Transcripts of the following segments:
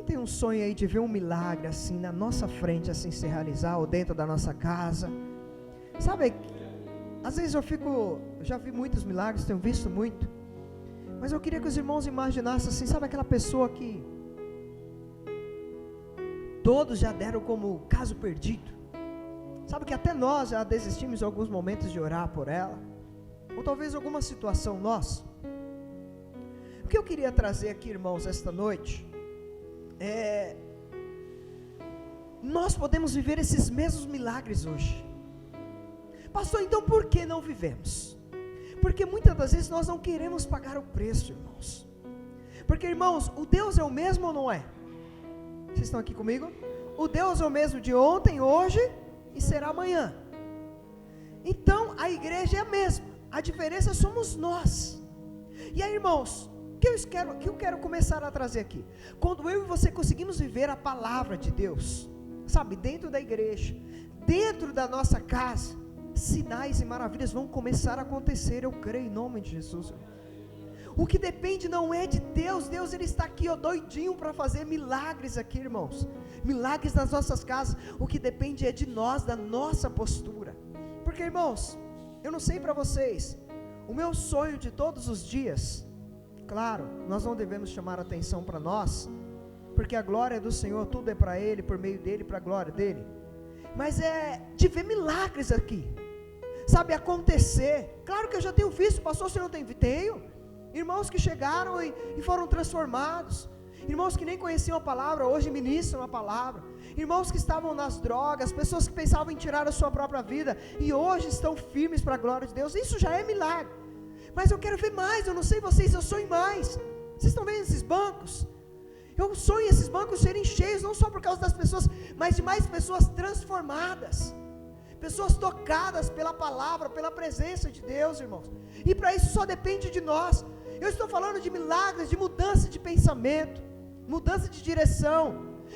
tem um sonho aí de ver um milagre assim na nossa frente, assim se realizar, ou dentro da nossa casa? Sabe, às vezes eu já vi muitos milagres, tenho visto muito, mas eu queria que os irmãos imaginassem assim, sabe aquela pessoa que todos já deram como caso perdido? Sabe que até nós já desistimos em alguns momentos de orar por ela, ou talvez alguma situação nossa. O que eu queria trazer aqui, irmãos, esta noite, nós podemos viver esses mesmos milagres hoje. Pastor, então por que não vivemos? Porque muitas das vezes nós não queremos pagar o preço, irmãos. Porque, irmãos, o Deus é o mesmo ou não é? Vocês estão aqui comigo? O Deus é o mesmo de ontem, hoje e será amanhã. Então a igreja é a mesma, a diferença somos nós. E aí, irmãos, o que eu quero começar a trazer aqui? Quando eu e você conseguimos viver a palavra de Deus, sabe, dentro da igreja, dentro da nossa casa, sinais e maravilhas vão começar a acontecer, eu creio em nome de Jesus. O que depende não é de Deus, Deus ele está aqui, ó, doidinho para fazer milagres aqui, irmãos, milagres nas nossas casas. O que depende é de nós, da nossa postura. Porque, irmãos, eu não sei para vocês, o meu sonho de todos os dias, claro, nós não devemos chamar atenção para nós, porque a glória do Senhor, tudo é para Ele, por meio dEle, para a glória dEle, mas é de ver milagres aqui, sabe, acontecer. Claro que eu já tenho visto, pastor, você não tem? Tenho, irmãos que chegaram e foram transformados, irmãos que nem conheciam a palavra, hoje ministram a palavra, irmãos que estavam nas drogas, pessoas que pensavam em tirar a sua própria vida, e hoje estão firmes para a glória de Deus. Isso já é milagre, mas eu quero ver mais. Eu não sei vocês, eu sonho mais. Vocês estão vendo esses bancos? Eu sonho esses bancos serem cheios, não só por causa das pessoas, mas de mais pessoas transformadas, pessoas tocadas pela palavra, pela presença de Deus, irmãos, e para isso só depende de nós. Eu estou falando de milagres, de mudança de pensamento, mudança de direção.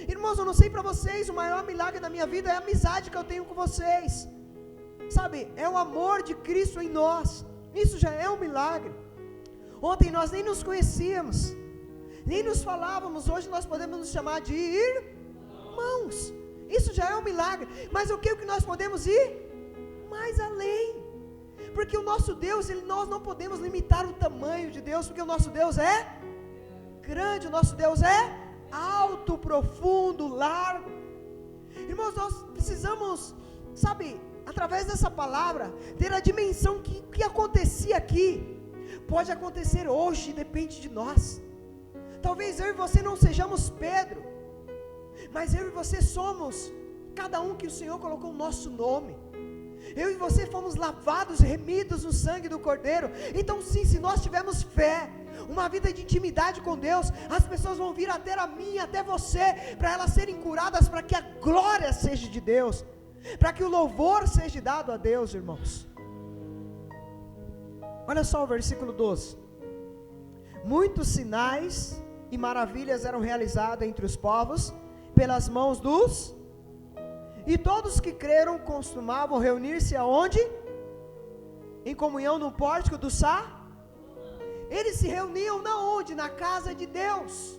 Irmãos, eu não sei para vocês, o maior milagre da minha vida é a amizade que eu tenho com vocês, sabe, é o amor de Cristo em nós, isso já é um milagre. Ontem nós nem nos conhecíamos, nem nos falávamos, hoje nós podemos nos chamar de irmãos, isso já é um milagre. Mas o que nós podemos ir? Mais além, porque o nosso Deus, nós não podemos limitar o tamanho de Deus, porque o nosso Deus é grande, o nosso Deus é alto, profundo, largo. Irmãos, nós precisamos, sabe, através dessa palavra, ter a dimensão que o que acontecia aqui, pode acontecer hoje, depende de nós. Talvez eu e você não sejamos Pedro, mas eu e você somos cada um que o Senhor colocou o nosso nome. Eu e você fomos lavados, remidos no sangue do Cordeiro. Então sim, se nós tivermos fé, uma vida de intimidade com Deus, as pessoas vão vir até a mim, até você, para elas serem curadas, para que a glória seja de Deus, para que o louvor seja dado a Deus, irmãos. Olha só o versículo 12. Muitos sinais e maravilhas eram realizados entre os povos, pelas mãos dos... E todos que creram costumavam reunir-se aonde? Em comunhão no pórtico do Eles se reuniam na onde? Na casa de Deus.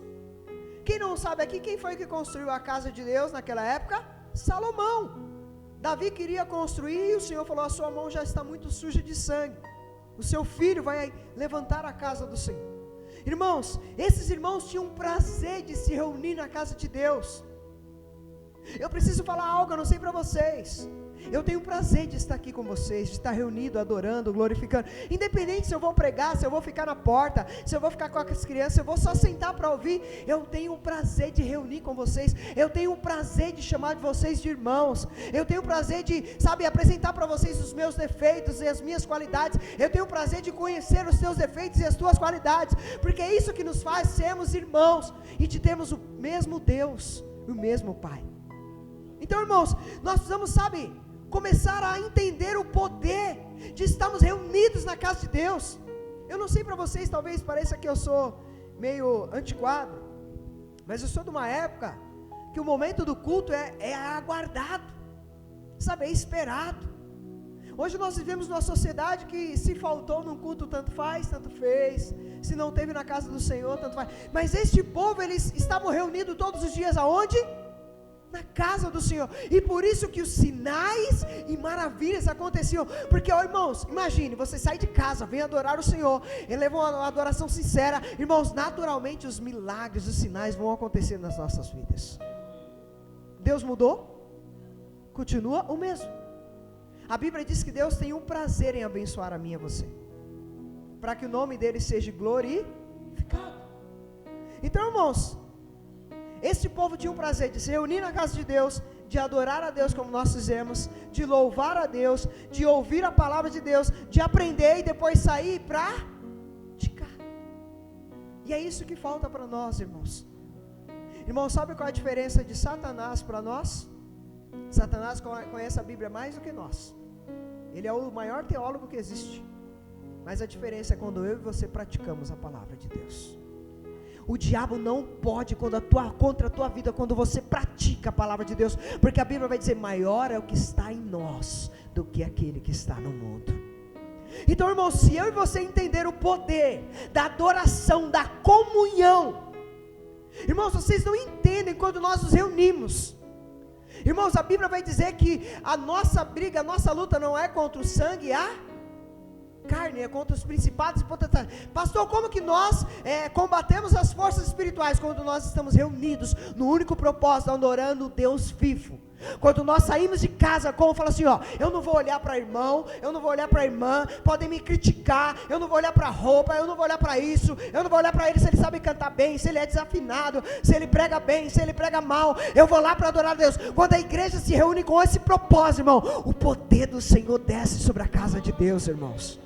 Quem não sabe aqui, quem foi que construiu a casa de Deus naquela época? Salomão. Davi queria construir e o Senhor falou, a sua mão já está muito suja de sangue, o seu filho vai levantar a casa do Senhor. Irmãos, esses irmãos tinham prazer de se reunir na casa de Deus. Eu preciso falar algo, eu não sei para vocês, eu tenho prazer de estar aqui com vocês, de estar reunido, adorando, glorificando, independente se eu vou pregar, se eu vou ficar na porta, se eu vou ficar com as crianças, se eu vou só sentar para ouvir, eu tenho o prazer de reunir com vocês, eu tenho o prazer de chamar de vocês de irmãos, eu tenho o prazer de, sabe, apresentar para vocês os meus defeitos e as minhas qualidades, eu tenho o prazer de conhecer os teus defeitos e as tuas qualidades, porque é isso que nos faz sermos irmãos, e de termos o mesmo Deus, o mesmo Pai. Então, irmãos, nós precisamos, sabe, começar a entender o poder de estarmos reunidos na casa de Deus. Eu não sei para vocês, talvez pareça que eu sou meio antiquado, mas eu sou de uma época que o momento do culto é aguardado, sabe, é esperado. Hoje nós vivemos numa sociedade que se faltou num culto, tanto faz, tanto fez. Se não teve na casa do Senhor, tanto faz. Mas este povo, eles estavam reunidos todos os dias aonde? Na casa do Senhor. E por isso que os sinais e maravilhas aconteciam. Porque, ó, irmãos, imagine, você sai de casa, vem adorar o Senhor, eleva uma adoração sincera. Irmãos, naturalmente os milagres, os sinais vão acontecer nas nossas vidas. Deus mudou? Continua o mesmo. A Bíblia diz que Deus tem um prazer em abençoar a mim e a você, para que o nome dele seja glorificado. Então, irmãos, este povo tinha um prazer de se reunir na casa de Deus, de adorar a Deus como nós fizemos, de louvar a Deus, de ouvir a palavra de Deus, de aprender e depois sair para praticar. E é isso que falta para nós, irmãos. Irmãos, sabe qual é a diferença de Satanás para nós? Satanás conhece a Bíblia mais do que nós. Ele é o maior teólogo que existe. Mas a diferença é quando eu e você praticamos a palavra de Deus. O diabo não pode contra a tua vida quando você pratica a palavra de Deus, porque a Bíblia vai dizer: maior é o que está em nós do que aquele que está no mundo. Então, irmãos, se eu e você entender o poder da adoração, da comunhão, irmãos, vocês não entendem quando nós nos reunimos. Irmãos, a Bíblia vai dizer que a nossa briga, a nossa luta não é contra o sangue e a carne, é contra os principados e potestades. Pastor, como que nós combatemos as forças espirituais? Quando nós estamos reunidos no único propósito, adorando o Deus vivo. Quando nós saímos de casa, como fala assim, ó, eu não vou olhar para irmão, eu não vou olhar para irmã, podem me criticar, eu não vou olhar para roupa, eu não vou olhar para isso, eu não vou olhar para ele se ele sabe cantar bem, se ele é desafinado, se ele prega bem, se ele prega mal, eu vou lá para adorar a Deus. Quando a igreja se reúne com esse propósito, irmão, o poder do Senhor desce sobre a casa de Deus, irmãos.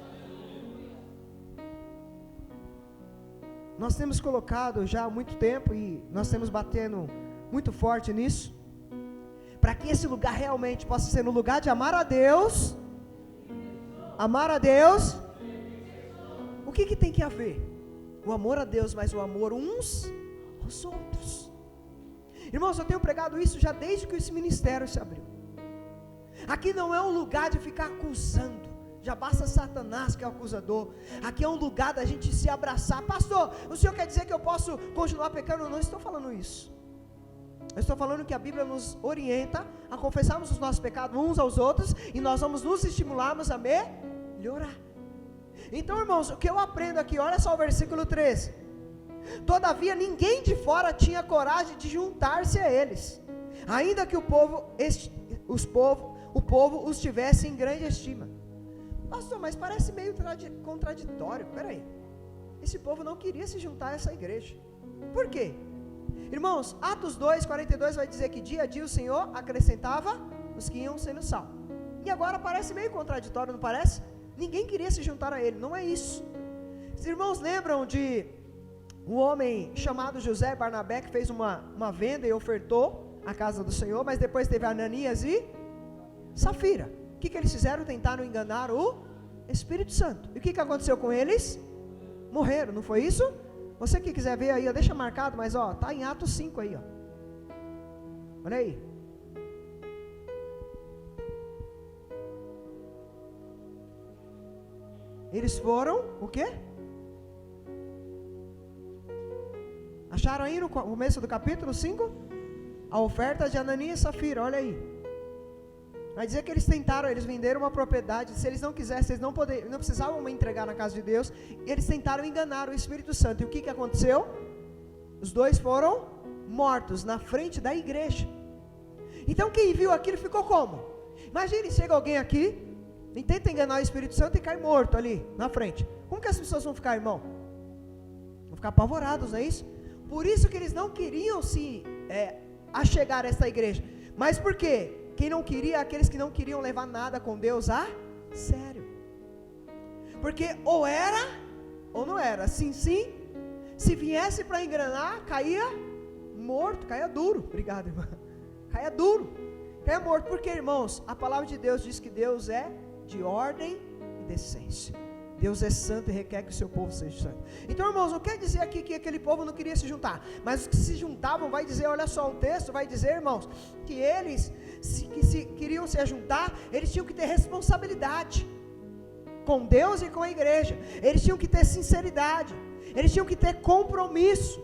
Nós temos colocado já há muito tempo e nós temos batendo muito forte nisso, para que esse lugar realmente possa ser um lugar de amar a Deus. Amar a Deus. O que tem que haver? O amor a Deus, mas o amor uns aos outros. Irmãos, eu tenho pregado isso já desde que esse ministério se abriu. Aqui não é um lugar de ficar acusando. Já basta Satanás que é o acusador. Aqui é um lugar da gente se abraçar. Pastor, o senhor quer dizer que eu posso continuar pecando? Eu não estou falando isso. Eu estou falando que a Bíblia nos orienta a confessarmos os nossos pecados uns aos outros, e nós vamos nos estimularmos a melhorar. Então, irmãos, o que eu aprendo aqui, olha só o versículo 13. Todavia ninguém de fora tinha coragem de juntar-se a eles, ainda que o povo os tivesse em grande estima. Pastor, mas parece meio contraditório. Peraí, esse povo não queria se juntar a essa igreja. Por quê? Irmãos, Atos 2:42 vai dizer que dia a dia o Senhor acrescentava os que iam sendo salvos. E agora parece meio contraditório, não parece? Ninguém queria se juntar a ele, não é isso. Os irmãos lembram de um homem chamado José Barnabé, que fez uma venda e ofertou a casa do Senhor, mas depois teve Ananias e Safira. O que eles fizeram? Tentaram enganar o Espírito Santo. E o que aconteceu com eles? Morreram, não foi isso? Você que quiser ver aí, ó, deixa marcado, mas ó, tá em Atos 5 aí, ó. Olha aí. Eles foram, o quê? Acharam aí no começo do capítulo 5? A oferta de Ananias e Safira, olha aí. Vai dizer que eles tentaram, eles venderam uma propriedade, se eles não quisessem, eles não precisavam entregar na casa de Deus, e eles tentaram enganar o Espírito Santo. E o que aconteceu? Os dois foram mortos na frente da igreja. Então quem viu aquilo ficou como? Imagine, chega alguém aqui e tenta enganar o Espírito Santo e cai morto ali na frente. Como que as pessoas vão ficar, irmão? Vão ficar apavorados, não é isso? Por isso que eles não queriam se achegar a essa igreja. Mas por quê? Quem não queria, aqueles que não queriam levar nada com Deus a sério. Porque ou era, ou não era. Sim, se viesse para enganar, caía morto, caía duro. Obrigado, irmã. Caía duro, caía morto. Porque, irmãos, a palavra de Deus diz que Deus é de ordem e decência. Deus é santo e requer que o seu povo seja santo. Então, irmãos, não quer dizer aqui que aquele povo não queria se juntar, mas os que se juntavam, vai dizer, olha só, o texto vai dizer, irmãos, que eles se queriam se ajuntar, eles tinham que ter responsabilidade com Deus e com a igreja. Eles tinham que ter sinceridade. Eles tinham que ter compromisso.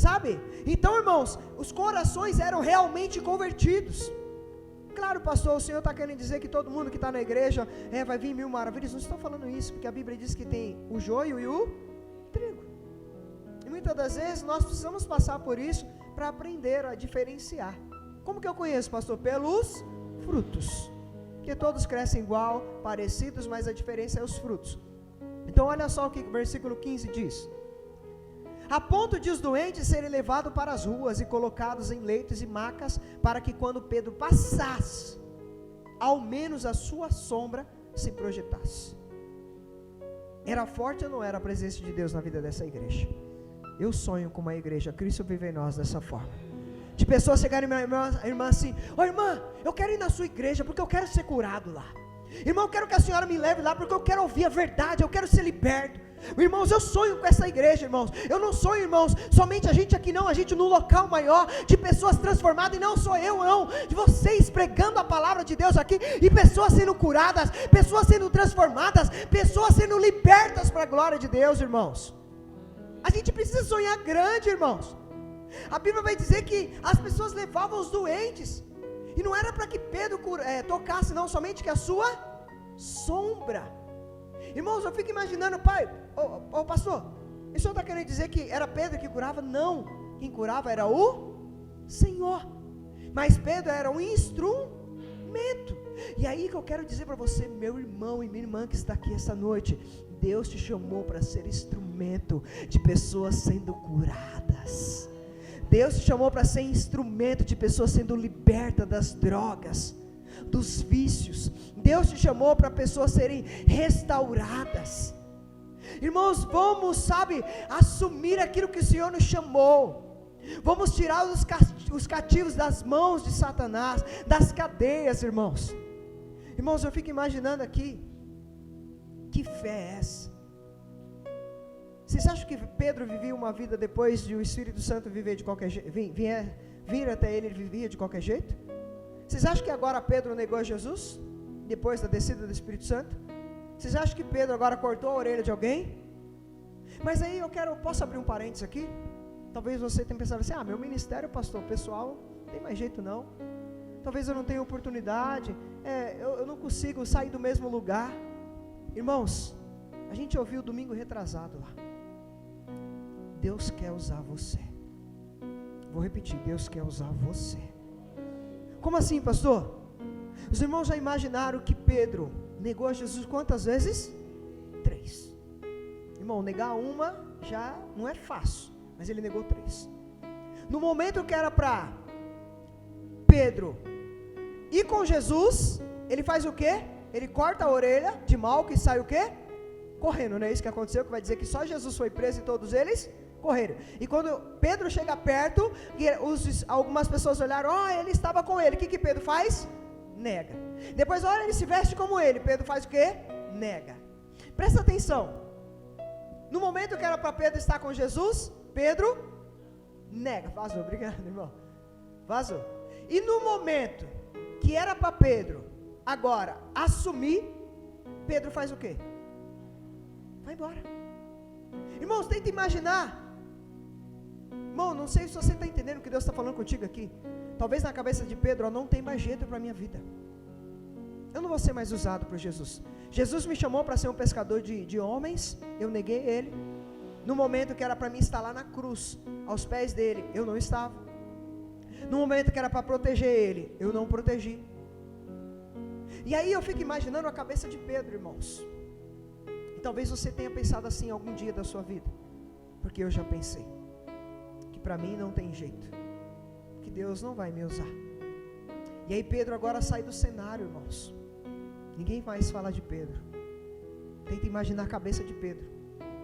Sabe? Então, irmãos, os corações eram realmente convertidos. Claro, pastor, o Senhor está querendo dizer que todo mundo que está na igreja vai vir 1000 maravilhas. Não estou falando isso, porque a Bíblia diz que tem o joio e o trigo. E muitas das vezes nós precisamos passar por isso para aprender a diferenciar. Como que eu conheço, pastor? Pelos frutos. Porque todos crescem igual, parecidos, mas a diferença é os frutos. Então olha só o que o versículo 15 diz. A ponto de os doentes serem levados para as ruas e colocados em leitos e macas, para que quando Pedro passasse, ao menos a sua sombra se projetasse. Era forte ou não era a presença de Deus na vida dessa igreja? Eu sonho com uma igreja, Cristo vive em nós dessa forma. De pessoas chegarem, minha irmã assim, irmã, eu quero ir na sua igreja porque eu quero ser curado lá. Irmão, eu quero que a senhora me leve lá porque eu quero ouvir a verdade, eu quero ser liberto. Irmãos, eu sonho com essa igreja, irmãos. Eu não sonho, irmãos, somente a gente aqui não, a gente num local maior, de pessoas transformadas, e não sou eu não, de vocês pregando a palavra de Deus aqui, e pessoas sendo curadas, pessoas sendo transformadas, pessoas sendo libertas para a glória de Deus, irmãos. A gente precisa sonhar grande, irmãos. A Bíblia vai dizer que as pessoas levavam os doentes, e não era para que Pedro tocasse não, somente que a sua sombra. Irmãos, eu fico imaginando, pai, pastor, o senhor está querendo dizer que era Pedro que curava? Não, quem curava era o Senhor, mas Pedro era um instrumento. E aí que eu quero dizer para você, meu irmão e minha irmã que está aqui essa noite, Deus te chamou para ser instrumento de pessoas sendo curadas. Deus te chamou para ser instrumento de pessoas sendo libertas das drogas, dos vícios. Deus te chamou para pessoas serem restauradas. Irmãos, vamos, assumir aquilo que o Senhor nos chamou. Vamos tirar os cativos das mãos de Satanás, das cadeias, irmãos. Irmãos, eu fico imaginando aqui, que fé é essa? Vocês acham que Pedro vivia uma vida depois de o Espírito Santo viver de qualquer jeito, vir até ele vivia de qualquer jeito? Vocês acham que agora Pedro negou Jesus, depois da descida do Espírito Santo? Vocês acham que Pedro agora cortou a orelha de alguém? Mas aí eu posso abrir um parênteses aqui? Talvez você tenha pensado assim, meu ministério, pastor, pessoal, não tem mais jeito não. Talvez eu não tenha oportunidade, eu não consigo sair do mesmo lugar. Irmãos, a gente ouviu domingo retrasado lá. Deus quer usar você. Vou repetir, Deus quer usar você. Como assim, pastor? Os irmãos já imaginaram que Pedro negou a Jesus quantas vezes? 3. Irmão, negar uma já não é fácil, mas ele negou 3. No momento que era para Pedro ir com Jesus, ele faz o quê? Ele corta a orelha de Malco e sai o quê? Correndo, não é isso que aconteceu? Que vai dizer que só Jesus foi preso e todos eles correram. E quando Pedro chega perto, algumas pessoas olharam, ele estava com ele. O que Pedro faz? Nega. Depois, olha, ele se veste como ele. Pedro faz o quê? Nega. Presta atenção. No momento que era para Pedro estar com Jesus, Pedro nega. Vazou, obrigado, irmão. Vazou. E no momento que era para Pedro agora assumir, Pedro faz o quê? Vai embora. Irmãos, tenta imaginar. Irmão, não sei se você está entendendo o que Deus está falando contigo aqui. Talvez na cabeça de Pedro, não tem mais jeito para a minha vida. Eu não vou ser mais usado por Jesus. Jesus me chamou para ser um pescador de homens, eu neguei ele. No momento que era para mim estar lá na cruz, aos pés dele, eu não estava. No momento que era para proteger ele, eu não protegi. E aí eu fico imaginando a cabeça de Pedro, irmãos. E talvez você tenha pensado assim algum dia da sua vida, porque eu já pensei que para mim não tem jeito, que Deus não vai me usar. E aí Pedro agora sai do cenário, irmãos. Ninguém mais fala de Pedro. Tenta imaginar a cabeça de Pedro.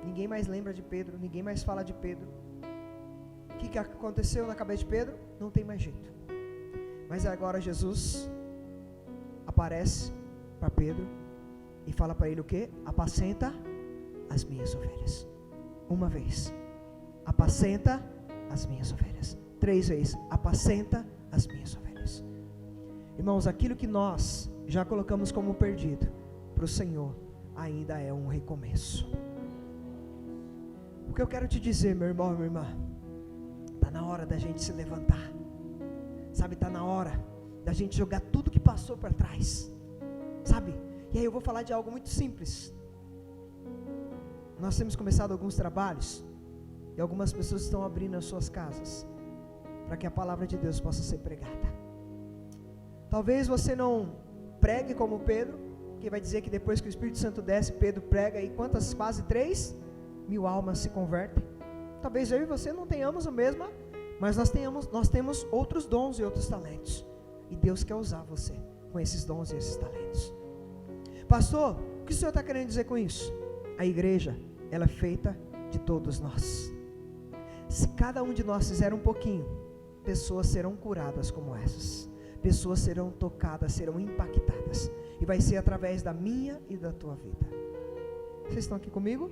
Ninguém mais lembra de Pedro, ninguém mais fala de Pedro. O que aconteceu na cabeça de Pedro? Não tem mais jeito. Mas agora Jesus aparece para Pedro e fala para ele o quê? Apacenta as minhas ovelhas. Uma vez. Apacenta as minhas ovelhas. 3 vezes. Apacenta as minhas ovelhas. Irmãos, aquilo que nós já colocamos como perdido, para o Senhor ainda é um recomeço. O que eu quero te dizer, meu irmão e minha irmã, está na hora da gente se levantar, sabe, está na hora da gente jogar tudo que passou para trás, sabe, e aí eu vou falar de algo muito simples. Nós temos começado alguns trabalhos, e algumas pessoas estão abrindo as suas casas, para que a palavra de Deus possa ser pregada. Talvez você não pregue como Pedro, que vai dizer que depois que o Espírito Santo desce, Pedro prega, e quantas? Quase 3.000 almas se convertem. Talvez eu e você não tenhamos o mesmo, mas nós temos outros dons e outros talentos, e Deus quer usar você com esses dons e esses talentos. Pastor, o que o Senhor está querendo dizer com isso? A igreja, ela é feita de todos nós. Se cada um de nós fizer um pouquinho, pessoas serão curadas como essas, pessoas serão tocadas, serão impactadas, e vai ser através da minha e da tua vida. Vocês estão aqui comigo?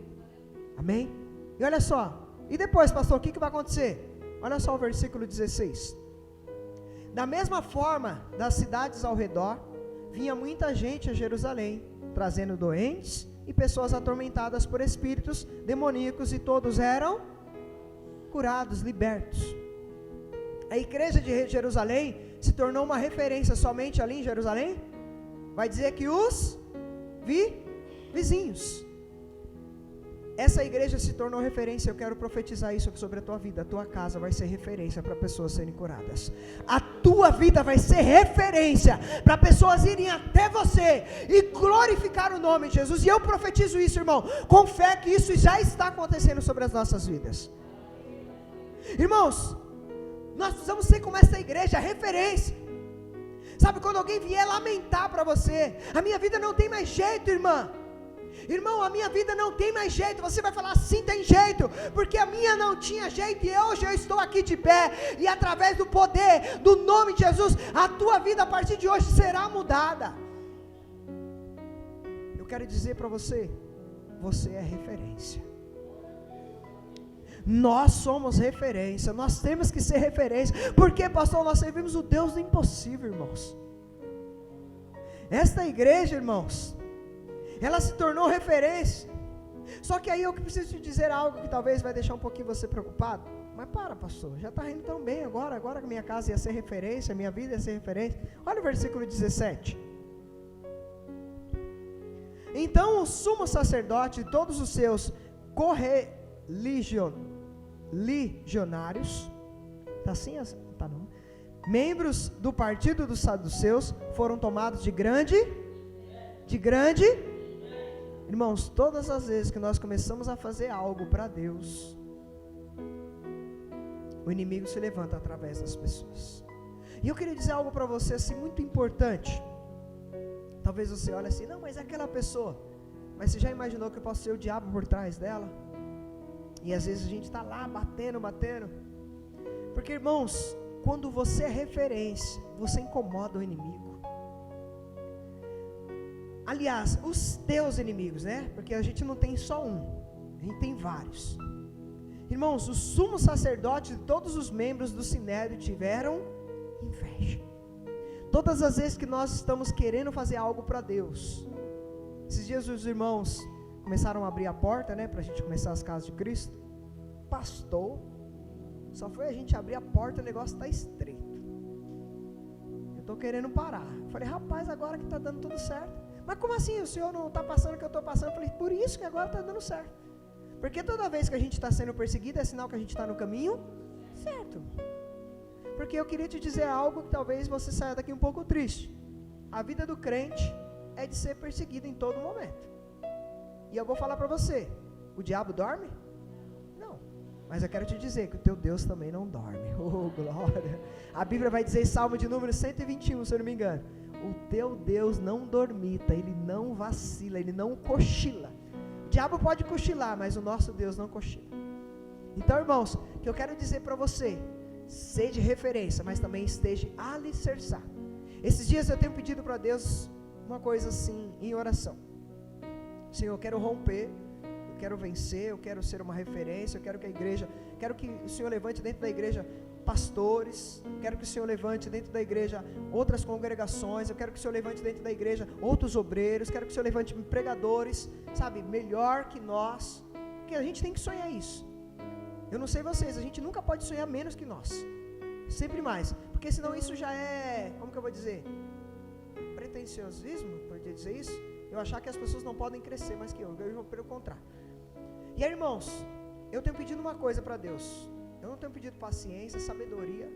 Amém? E olha só, e depois, pastor, o que vai acontecer? Olha só o versículo 16. Da mesma forma, das cidades ao redor, vinha muita gente a Jerusalém, trazendo doentes e pessoas atormentadas por espíritos demoníacos, e todos eram curados, libertos. A igreja de Jerusalém se tornou uma referência somente ali em Jerusalém? Vai dizer que os vizinhos. Essa igreja se tornou referência. Eu quero profetizar isso sobre a tua vida. A tua casa vai ser referência para pessoas serem curadas. A tua vida vai ser referência para pessoas irem até você e glorificar o nome de Jesus. E eu profetizo isso, irmão, com fé, que isso já está acontecendo sobre as nossas vidas. Irmãos, nós precisamos ser como essa igreja, referência. Sabe, quando alguém vier lamentar para você, a minha vida não tem mais jeito, irmã. Irmão, a minha vida não tem mais jeito. Você vai falar, sim, tem jeito, porque a minha não tinha jeito, e hoje eu estou aqui de pé, e através do poder do nome de Jesus, a tua vida a partir de hoje será mudada. Eu quero dizer para você, você é referência. Nós somos referência, nós temos que ser referência. Porque, pastor, nós servimos o Deus do impossível, irmãos. Esta igreja, irmãos, ela se tornou referência. Só que aí eu preciso te dizer algo que talvez vai deixar um pouquinho você preocupado. Mas para, pastor, já está indo tão bem agora que minha casa ia ser referência, minha vida ia ser referência. Olha o versículo 17. Então o sumo sacerdote e todos os seus legionários, tá assim? Tá não. Membros do partido dos saduceus foram tomados de grande. Irmãos, todas as vezes que nós começamos a fazer algo para Deus, o inimigo se levanta através das pessoas. E eu queria dizer algo para você assim muito importante. Talvez você olhe assim, não, mas é aquela pessoa. Mas você já imaginou que eu posso ser o diabo por trás dela? E às vezes a gente está lá batendo. Porque, irmãos, quando você é referência, você incomoda o inimigo. Aliás, os teus inimigos, né? Porque a gente não tem só um, a gente tem vários. Irmãos, o sumo sacerdote e todos os membros do sinédrio tiveram inveja. Todas as vezes que nós estamos querendo fazer algo para Deus, esses dias os irmãos começaram a abrir a porta, né, para a gente começar as casas de Cristo. Pastor, só foi a gente abrir a porta, o negócio está estreito. Eu estou querendo parar. Falei, rapaz, agora que está dando tudo certo. Mas como assim, o senhor não está passando o que eu estou passando? Eu falei, por isso que agora está dando certo. Porque toda vez que a gente está sendo perseguido, é sinal que a gente está no caminho certo. Porque eu queria te dizer algo que talvez você saia daqui um pouco triste. A vida do crente é de ser perseguido em todo momento. E eu vou falar para você, o diabo dorme? Não. Mas eu quero te dizer que o teu Deus também não dorme. Oh, glória. A Bíblia vai dizer em Salmo de número 121, se eu não me engano. O teu Deus não dormita, Ele não vacila, Ele não cochila. O diabo pode cochilar, mas o nosso Deus não cochila. Então, irmãos, o que eu quero dizer para você, seja referência, mas também esteja alicerçado. Esses dias eu tenho pedido para Deus uma coisa assim, em oração. Senhor, eu quero romper, eu quero vencer, eu quero ser uma referência, eu quero que a igreja, quero que o Senhor levante dentro da igreja pastores, quero que o Senhor levante dentro da igreja outras congregações, eu quero que o Senhor levante dentro da igreja outros obreiros, quero que o Senhor levante pregadores, sabe, melhor que nós, porque a gente tem que sonhar isso. Eu não sei vocês, a gente nunca pode sonhar menos que nós, sempre mais, porque senão isso já é, como que eu vou dizer, pretenciosismo, pode dizer isso, eu achar que as pessoas não podem crescer mais que eu vou pelo contrário. E aí, irmãos, eu tenho pedido uma coisa para Deus, eu não tenho pedido paciência, sabedoria,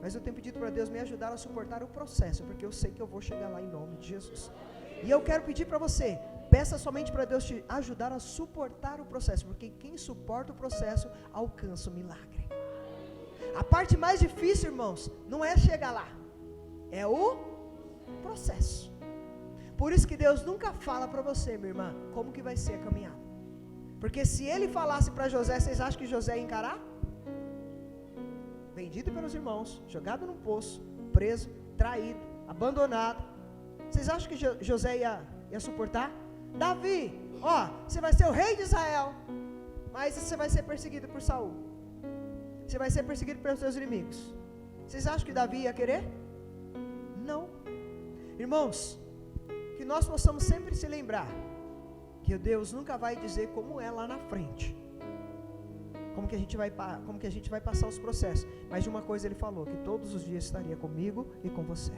mas eu tenho pedido para Deus me ajudar a suportar o processo, porque eu sei que eu vou chegar lá em nome de Jesus. E eu quero pedir para você, peça somente para Deus te ajudar a suportar o processo, porque quem suporta o processo alcança o milagre. A parte mais difícil, irmãos, não é chegar lá, é o processo. Por isso que Deus nunca fala para você, minha irmã, como que vai ser a caminhada. Porque se Ele falasse para José, vocês acham que José ia encarar? Vendido pelos irmãos, jogado num poço, preso, traído, abandonado. Vocês acham que José ia suportar? Davi, ó, você vai ser o rei de Israel, mas você vai ser perseguido por Saul. Você vai ser perseguido pelos seus inimigos. Vocês acham que Davi ia querer? Não. Irmãos, que nós possamos sempre se lembrar que Deus nunca vai dizer como é lá na frente, como que a gente vai passar os processos, mas de uma coisa Ele falou, que todos os dias estaria comigo e com você.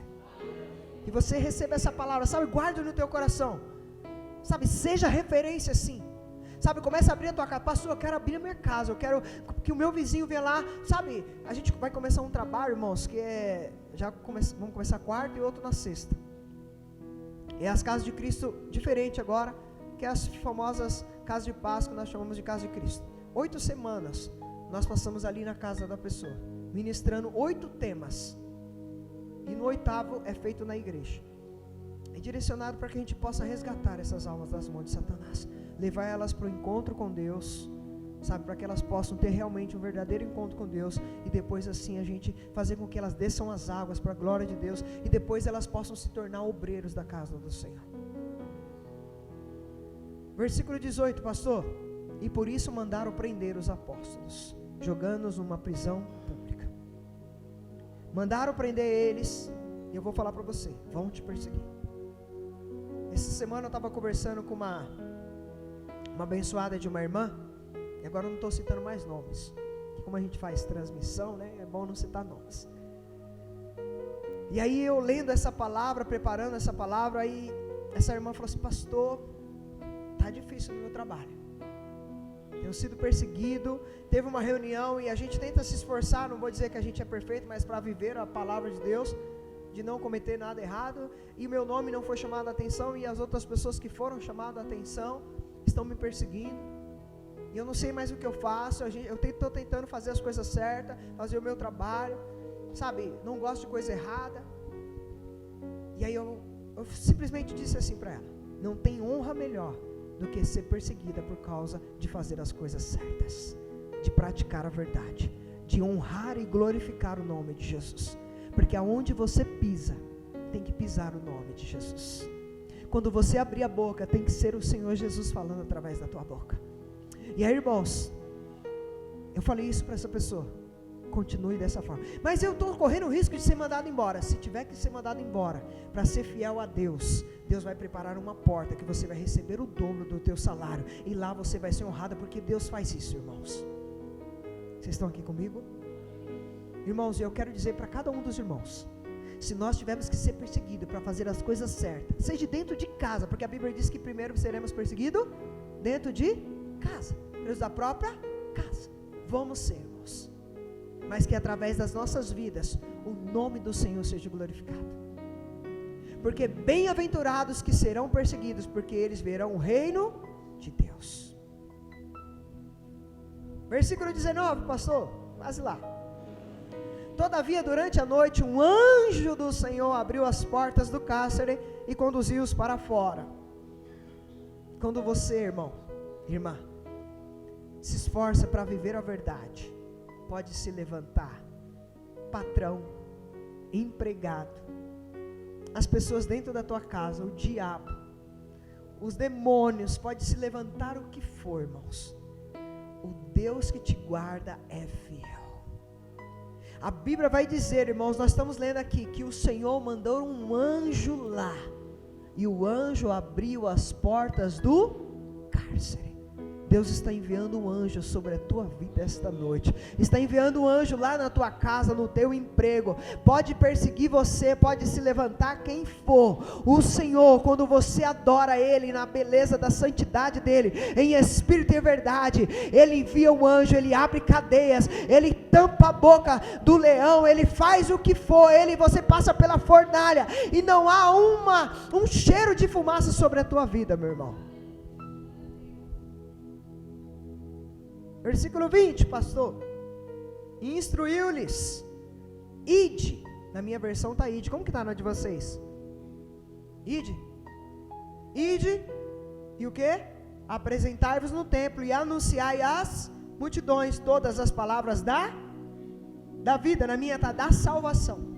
E você receba essa palavra, sabe, guarda no teu coração, sabe, seja referência sim, sabe, começa a abrir a tua casa. Pastor, eu quero abrir a minha casa, eu quero que o meu vizinho venha lá, sabe, a gente vai começar um trabalho, irmãos, que é, vamos começar quarta e outro na sexta, é as casas de Cristo diferente agora, que é as famosas casas de Páscoa, que nós chamamos de casa de Cristo. 8 semanas, nós passamos ali na casa da pessoa, ministrando 8 temas, e no 8º é feito na igreja, é direcionado para que a gente possa resgatar essas almas das mãos de Satanás, levar elas para o encontro com Deus, sabe, para que elas possam ter realmente um verdadeiro encontro com Deus, e depois assim a gente fazer com que elas desçam as águas para a glória de Deus, e depois elas possam se tornar obreiros da casa do Senhor. Versículo 18, pastor, e por isso mandaram prender os apóstolos, jogando-os numa prisão pública. Mandaram prender eles, e eu vou falar para você, vão te perseguir. Essa semana eu estava conversando com uma abençoada de uma irmã, e agora eu não estou citando mais nomes, que como a gente faz transmissão, né, é bom não citar nomes. E aí eu lendo essa palavra, preparando essa palavra, aí essa irmã falou assim, pastor, está difícil no meu trabalho, tenho sido perseguido, teve uma reunião e a gente tenta se esforçar, não vou dizer que a gente é perfeito, mas para viver a palavra de Deus, de não cometer nada errado, e o meu nome não foi chamado a atenção, e as outras pessoas que foram chamadas a atenção, estão me perseguindo, e eu não sei mais o que eu faço, eu estou tentando fazer as coisas certas, fazer o meu trabalho, sabe, não gosto de coisa errada, e aí eu simplesmente disse assim para ela, não tem honra melhor do que ser perseguida por causa de fazer as coisas certas, de praticar a verdade, de honrar e glorificar o nome de Jesus, porque aonde você pisa, tem que pisar o nome de Jesus. Quando você abrir a boca, tem que ser o Senhor Jesus falando através da tua boca. E aí, irmãos, eu falei isso para essa pessoa, continue dessa forma, mas eu estou correndo o risco de ser mandado embora. Se tiver que ser mandado embora, para ser fiel a Deus, Deus vai preparar uma porta, que você vai receber o dobro do teu salário, e lá você vai ser honrada, porque Deus faz isso, irmãos. Vocês estão aqui comigo? Irmãos, eu quero dizer para cada um dos irmãos, se nós tivermos que ser perseguidos para fazer as coisas certas, seja dentro de casa, porque a Bíblia diz que primeiro seremos perseguidos dentro de casa, dentro da própria casa, vamos ser, irmãos, mas que através das nossas vidas, o nome do Senhor seja glorificado, porque bem-aventurados que serão perseguidos, porque eles verão o reino de Deus. Versículo 19, pastor, quase lá. Todavia, durante a noite, um anjo do Senhor abriu as portas do cárcere e conduziu-os para fora. Quando você, irmão, irmã, se esforça para viver a verdade, pode se levantar patrão, empregado, as pessoas dentro da tua casa, o diabo, os demônios, pode se levantar o que for, irmãos, o Deus que te guarda é fiel. A Bíblia vai dizer, irmãos, nós estamos lendo aqui, que o Senhor mandou um anjo lá, e o anjo abriu as portas do cárcere. Deus está enviando um anjo sobre a tua vida esta noite, está enviando um anjo lá na tua casa, no teu emprego, pode perseguir você, pode se levantar quem for, o Senhor, quando você adora Ele, na beleza da santidade dEle, em espírito e verdade, Ele envia um anjo, Ele abre cadeias, Ele tampa a boca do leão, Ele faz o que for, você passa pela fornalha, e não há um cheiro de fumaça sobre a tua vida, meu irmão. Versículo 20, pastor. Instruiu-lhes, ide, na minha versão está ide, como que está na de vocês? Ide, e o que? Apresentai-vos no templo, e anunciai às multidões, todas as palavras da vida, na minha está da salvação.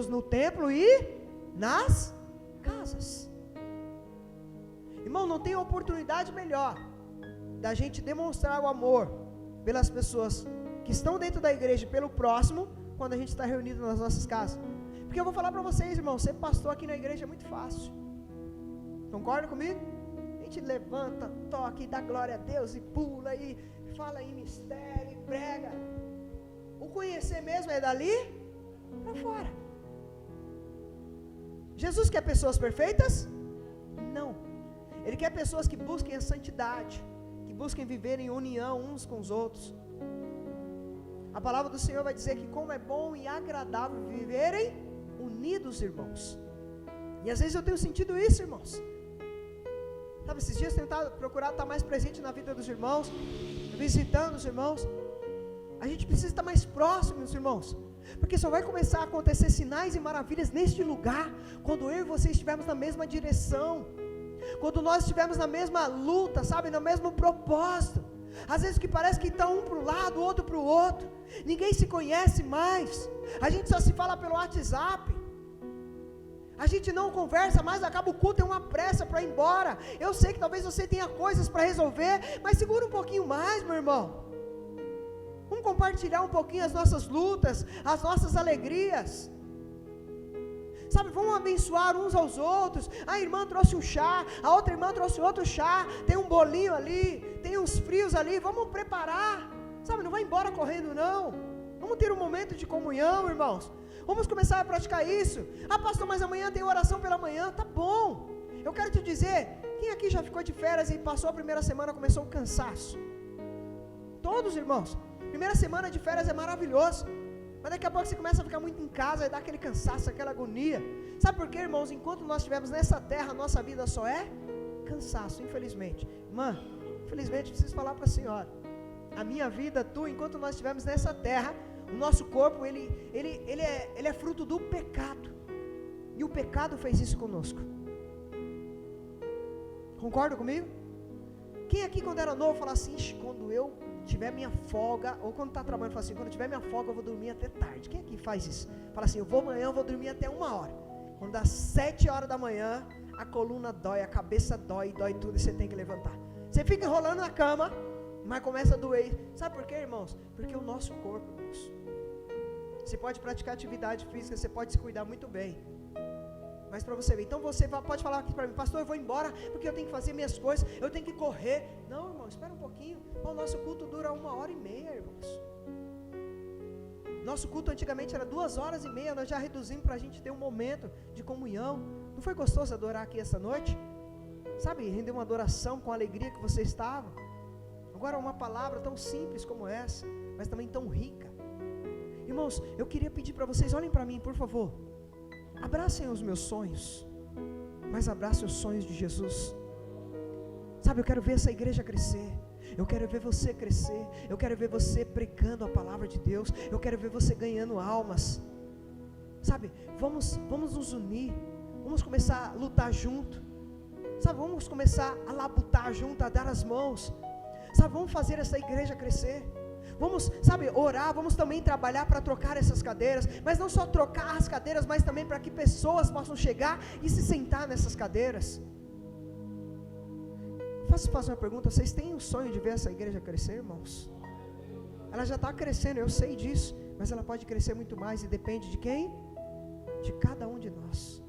No templo e nas casas. Irmão, não tem oportunidade melhor da gente demonstrar o amor pelas pessoas que estão dentro da igreja, pelo próximo, quando a gente está reunido nas nossas casas. Porque eu vou falar para vocês, irmão, ser pastor aqui na igreja é muito fácil. Concorda comigo? A gente levanta, toca e dá glória a Deus e pula e fala em mistério e prega. O conhecer mesmo é dali para fora. Jesus quer pessoas perfeitas? Não. Ele quer pessoas que busquem a santidade, que busquem viver em união uns com os outros. A palavra do Senhor vai dizer que como é bom e agradável viverem unidos, irmãos. E às vezes eu tenho sentido isso, irmãos. Sabe, esses dias eu tenho procurado estar mais presente na vida dos irmãos, visitando os irmãos. A gente precisa estar mais próximos, irmãos, porque só vai começar a acontecer sinais e maravilhas neste lugar quando eu e você estivermos na mesma direção, quando nós estivermos na mesma luta, sabe, no mesmo propósito. Às vezes que parece que está um para o lado, o outro para o outro. Ninguém se conhece mais. A gente só se fala pelo WhatsApp. A gente não conversa mais, acaba o culto, tem uma pressa para ir embora. Eu sei que talvez você tenha coisas para resolver, mas segura um pouquinho mais, meu irmão. Vamos compartilhar um pouquinho as nossas lutas, as nossas alegrias. Sabe, vamos abençoar uns aos outros. A irmã trouxe um chá, a outra irmã trouxe outro chá, tem um bolinho ali, tem uns frios ali, vamos preparar. Sabe, não vai embora correndo não. Vamos ter um momento de comunhão, irmãos. Vamos começar a praticar isso. Ah, pastor, mas amanhã tem oração pela manhã. Tá bom. Eu quero te dizer, quem aqui já ficou de férias e passou a primeira semana, começou o cansaço? Todos, irmãos. Primeira semana de férias é maravilhoso. Mas daqui a pouco você começa a ficar muito em casa e dá aquele cansaço, aquela agonia. Sabe por quê, irmãos? Enquanto nós estivermos nessa terra, a nossa vida só é cansaço, infelizmente. Irmã, infelizmente preciso falar para a senhora. A minha vida, enquanto nós estivermos nessa terra, o nosso corpo, ele é fruto do pecado. E o pecado fez isso conosco. Concorda comigo? Quem aqui quando era novo fala assim, quando eu tiver minha folga, ou quando está trabalhando, fala assim, quando eu tiver minha folga eu vou dormir até tarde. Quem aqui faz isso? Fala assim, amanhã eu vou dormir até 1h. Quando dá 7 horas da manhã, a coluna dói, a cabeça dói tudo e você tem que levantar. Você fica enrolando na cama, mas começa a doer. Sabe por quê, irmãos? Porque o nosso corpo, irmãos, você pode praticar atividade física, você pode se cuidar muito bem, mas para você ver, então você pode falar aqui para mim, pastor, eu vou embora porque eu tenho que fazer minhas coisas, eu tenho que correr. Não, irmão, espera um pouquinho. O nosso culto dura 1h30, irmãos. Nosso culto antigamente era 2h30, nós já reduzimos para a gente ter um momento de comunhão. Não foi gostoso adorar aqui essa noite? Sabe, render uma adoração com a alegria que você estava. Agora uma palavra tão simples como essa, mas também tão rica. Irmãos, eu queria pedir para vocês, olhem para mim, por favor. Abracem os meus sonhos, mas abracem os sonhos de Jesus. Sabe, eu quero ver essa igreja crescer. Eu quero ver você crescer. Eu quero ver você pregando a palavra de Deus. Eu quero ver você ganhando almas. Sabe, vamos nos unir. Vamos começar a lutar junto. Sabe, vamos começar a labutar junto, a dar as mãos. Sabe, vamos fazer essa igreja crescer. Vamos, sabe, orar, vamos também trabalhar para trocar essas cadeiras, mas não só trocar as cadeiras, mas também para que pessoas possam chegar e se sentar nessas cadeiras. Faço uma pergunta, vocês têm o sonho de ver essa igreja crescer, irmãos? Ela já está crescendo, eu sei disso, mas ela pode crescer muito mais e depende de quem? De cada um de nós.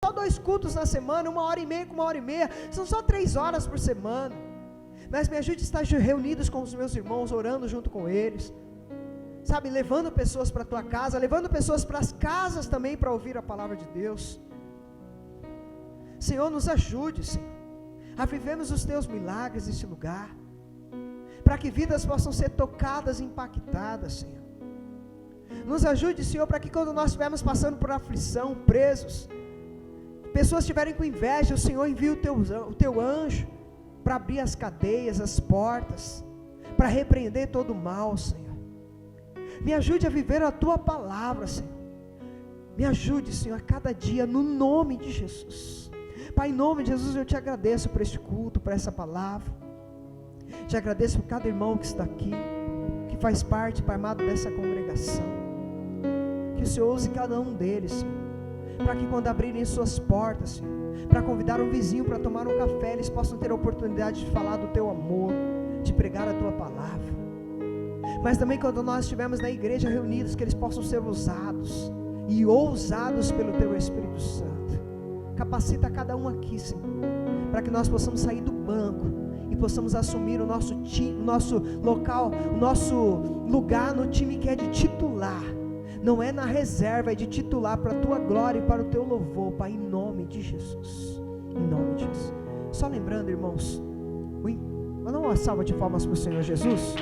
Só 2 cultos na semana, 1h30 com 1h30, são só 3 horas por semana, mas me ajude a estar reunidos com os meus irmãos, orando junto com eles. sabe, levando pessoas para a tua casa, levando pessoas para as casas também para ouvir a palavra de Deus. Senhor, nos ajude, Senhor, a vivermos os teus milagres neste lugar, para que vidas possam ser tocadas e impactadas, Senhor. Nos ajude, Senhor, para que quando nós estivermos passando por aflição, presos, pessoas estiverem com inveja, o Senhor envie o teu anjo para abrir as cadeias, as portas, para repreender todo o mal, Senhor. Me ajude a viver a tua palavra, Senhor. Me ajude, Senhor, a cada dia, no nome de Jesus. Pai, em nome de Jesus, eu te agradeço por este culto, por essa palavra. Te agradeço por cada irmão que está aqui, que faz parte, Pai amado, dessa congregação. Que o Senhor use cada um deles, Senhor, para que quando abrirem suas portas, Senhor, para convidar um vizinho para tomar um café, eles possam ter a oportunidade de falar do teu amor, de pregar a tua palavra. Mas também quando nós estivermos na igreja reunidos, que eles possam ser usados e ousados pelo teu Espírito Santo. Capacita cada um aqui, Senhor, para que nós possamos sair do banco e possamos assumir o nosso time, o nosso local, o nosso lugar no time que é de titular. Não é na reserva, é de titular para a tua glória e para o teu louvor, Pai, em nome de Jesus. Em nome de Jesus. Só lembrando, irmãos, vamos dar uma salva de palmas para o Senhor Jesus.